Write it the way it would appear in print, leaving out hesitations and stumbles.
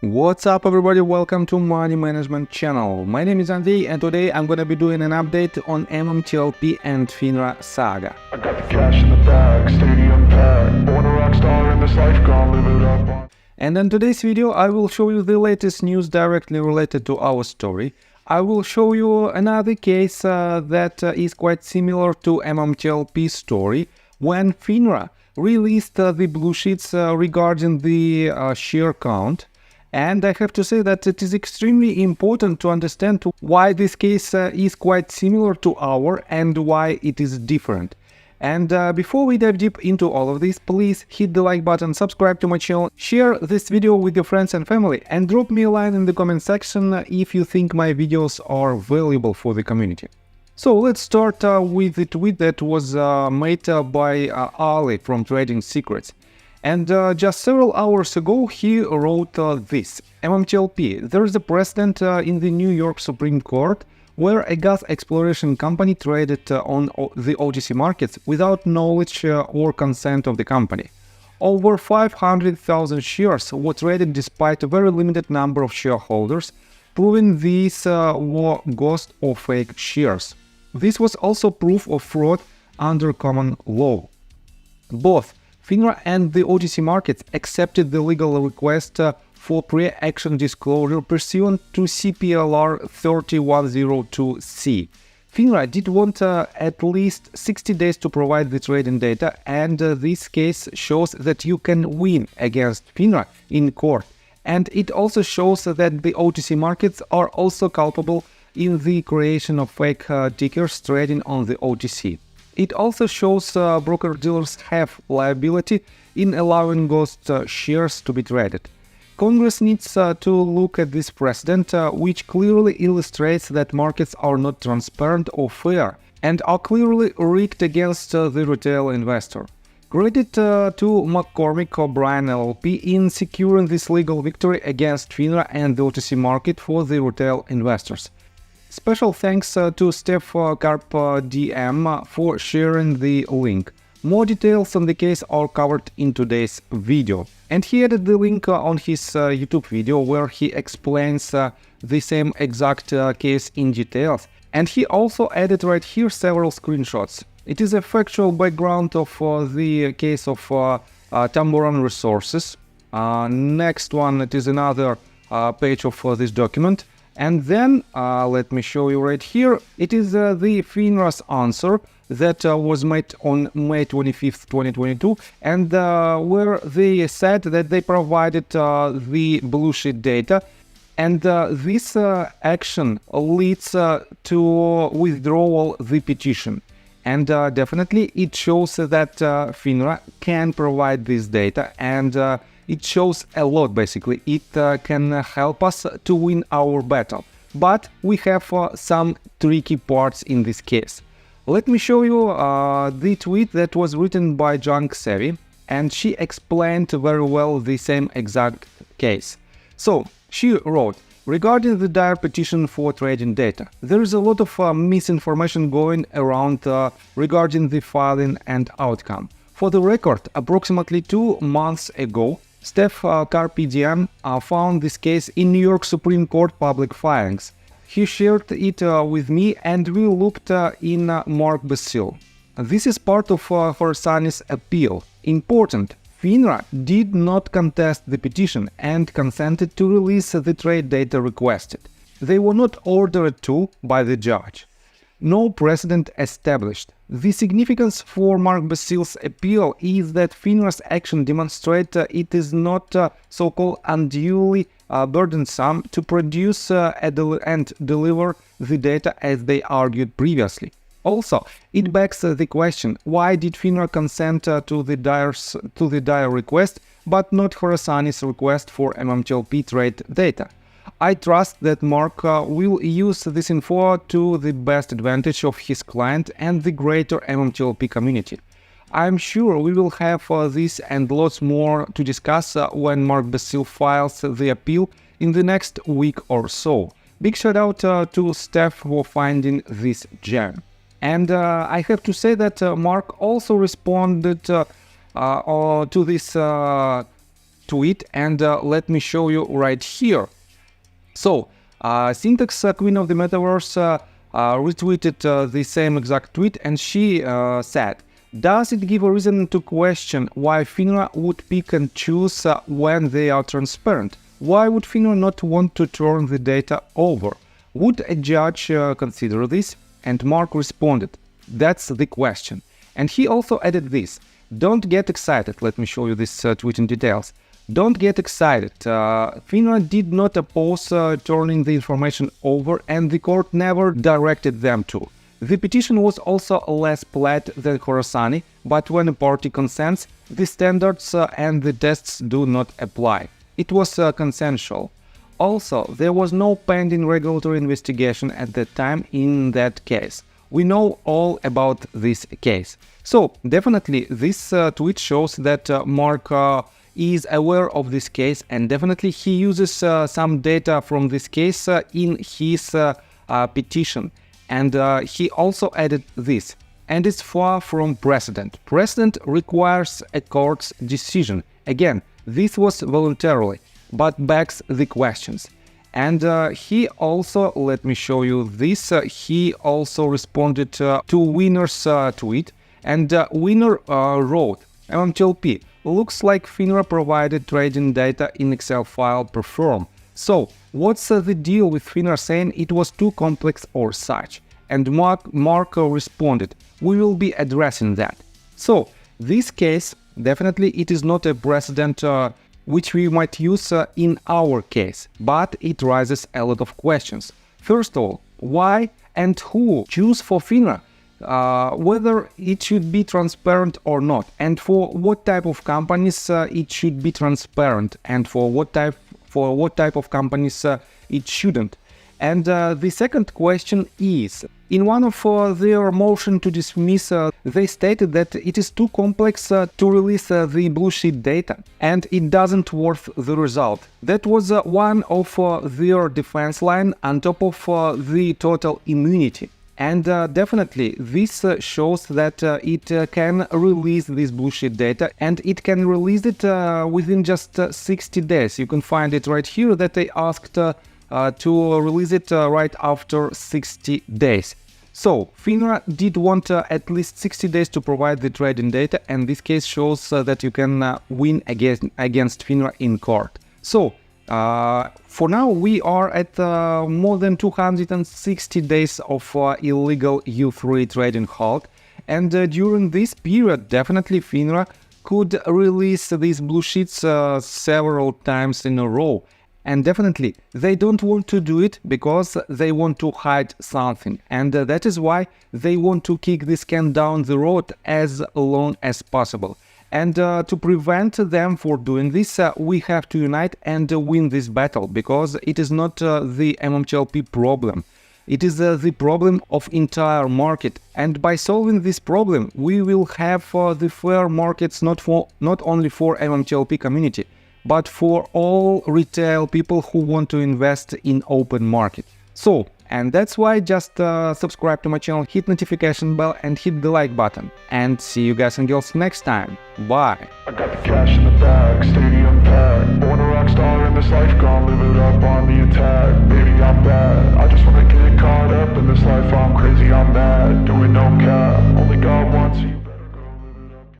What's up everybody, welcome to Money Management channel. My name is Andy and today I'm gonna be doing an update on MMTLP and FINRA saga. I got the cash in the bag, stadium packed, born a rock star in this life, gonna live it up. And in today's video I will show you the latest news directly related to our story. I will show you another case that is quite similar to MMTLP story when FINRA released the Bluesheets regarding the share count. And I have to say that it is extremely important to understand why this case is quite similar to our and why it is different. And before we dive deep into all of this, please hit the like button, subscribe to my channel, share this video with your friends and family, and drop me a line in the comment section if you think my videos are valuable for the community. So let's start with the tweet that was made by Ali from Trading Secrets. And just several hours ago he wrote this: MMTLP, there is a precedent in the New York Supreme Court where a gas exploration company traded on the OTC markets without knowledge or consent of the company. Over 500,000 shares were traded despite a very limited number of shareholders, proving these were ghost or fake shares. This was also proof of fraud under common law. Both FINRA and the OTC markets accepted the legal request for pre-action disclosure pursuant to CPLR 3102C. FINRA did want at least 60 days to provide the trading data, and this case shows that you can win against FINRA in court. And it also shows that the OTC markets are also culpable in the creation of fake tickers trading on the OTC. It also shows broker-dealers have liability in allowing ghost shares to be traded. Congress needs to look at this precedent, which clearly illustrates that markets are not transparent or fair and are clearly rigged against the retail investor. Credit to McCormick O'Brien LLP in securing this legal victory against FINRA and the OTC market for the retail investors. Special thanks to Steph Karp DM for sharing the link. More details on the case are covered in today's video. And he added the link on his YouTube video where he explains the same exact case in details. And he also added right here several screenshots. It is a factual background of the case of Delaware Resources. Next one, it is another page of this document. And then, let me show you right here, it is the FINRA's answer that was made on May 25th, 2022, and where they said that they provided the Bluesheet data, and this action leads to withdrawal the petition. And definitely it shows that FINRA can provide this data, and it shows a lot basically. It can help us to win our battle. But we have some tricky parts in this case. Let me show you the tweet that was written by Junk Savvy, and she explained very well the same exact case. So she wrote: regarding the dire petition for trading data, there is a lot of misinformation going around regarding the filing and outcome. For the record, approximately 2 months ago, Steph Karp DM found this case in New York Supreme Court public filings. He shared it with me, and we looked in Mark Basil. This is part of Horasanis appeal. Important: FINRA did not contest the petition and consented to release the trade data requested. They were not ordered to by the judge. No precedent established. The significance for Mark Basil's appeal is that FINRA's action demonstrates it is not so-called unduly burdensome to produce and deliver the data as they argued previously. Also, it begs the question: why did FINRA consent to the dire request but not Horasanis request for MMTLP trade data? I trust that Mark will use this info to the best advantage of his client and the greater MMTLP community. I'm sure we will have this and lots more to discuss when Mark Basil files the appeal in the next week or so. Big shout out to Steph for finding this gem. And I have to say that Mark also responded to this tweet, and let me show you right here. So, Syntax, Queen of the Metaverse, retweeted the same exact tweet, and she said, "Does it give a reason to question why FINRA would pick and choose when they are transparent? Why would FINRA not want to turn the data over? Would a judge consider this?" And Mark responded, "That's the question." And he also added this: "Don't get excited." Let me show you this tweet in details. "Don't get excited. FINRA did not oppose turning the information over, and the court never directed them to. The petition was also less polite than Khorasani, but when a party consents, the standards and the tests do not apply. It was consensual. Also, there was no pending regulatory investigation at that time in that case. We know all about this case." So, definitely, this tweet shows that Mark is aware of this case, and definitely he uses some data from this case in his petition. And he also added this: "And it's far from precedent. Precedent requires a court's decision. Again, this was voluntarily, but begs the questions." And he also, let me show you this, he also responded to Winner's tweet, and Winner wrote, "MMTLP, looks like FINRA provided trading data in Excel file per firm. So, what's the deal with FINRA saying it was too complex or such?" And Mark responded, "We will be addressing that." So, this case, definitely it is not a precedent which we might use in our case, but it raises a lot of questions. First of all, why and who choose for FINRA? Whether it should be transparent or not, and for what type of companies it should be transparent, and for what type of companies it shouldn't. And the second question is, in one of their motion to dismiss, they stated that it is too complex to release the Bluesheet data, and it doesn't worth the result. That was one of their defense line on top of the total immunity. And definitely this shows that it can release this Bluesheet data, and it can release it within just 60 days. You can find it right here that they asked to release it right after 60 days. So, FINRA did want at least 60 days to provide the trading data, and this case shows that you can win against FINRA in court. So, for now we are at more than 260 days of illegal U3 trading halt, and during this period definitely FINRA could release these Bluesheets several times in a row. And definitely they don't want to do it because they want to hide something, and that is why they want to kick this can down the road as long as possible. And to prevent them for doing this, we have to unite and win this battle, because it is not the MMTLP problem. It is the problem of entire market, and by solving this problem we will have the fair markets not only for MMTLP community, but for all retail people who want to invest in open market. So, and that's why just subscribe to my channel, hit notification bell and hit the like button. And see you guys and girls next time. Bye! I got the cash in the bag, stadium packed. Born a rock star in this life, gonna live it up on the attack. Baby, I'm bad, I just wanna get caught up in this life. I'm crazy, I'm mad, doing no cap. Only God wants you.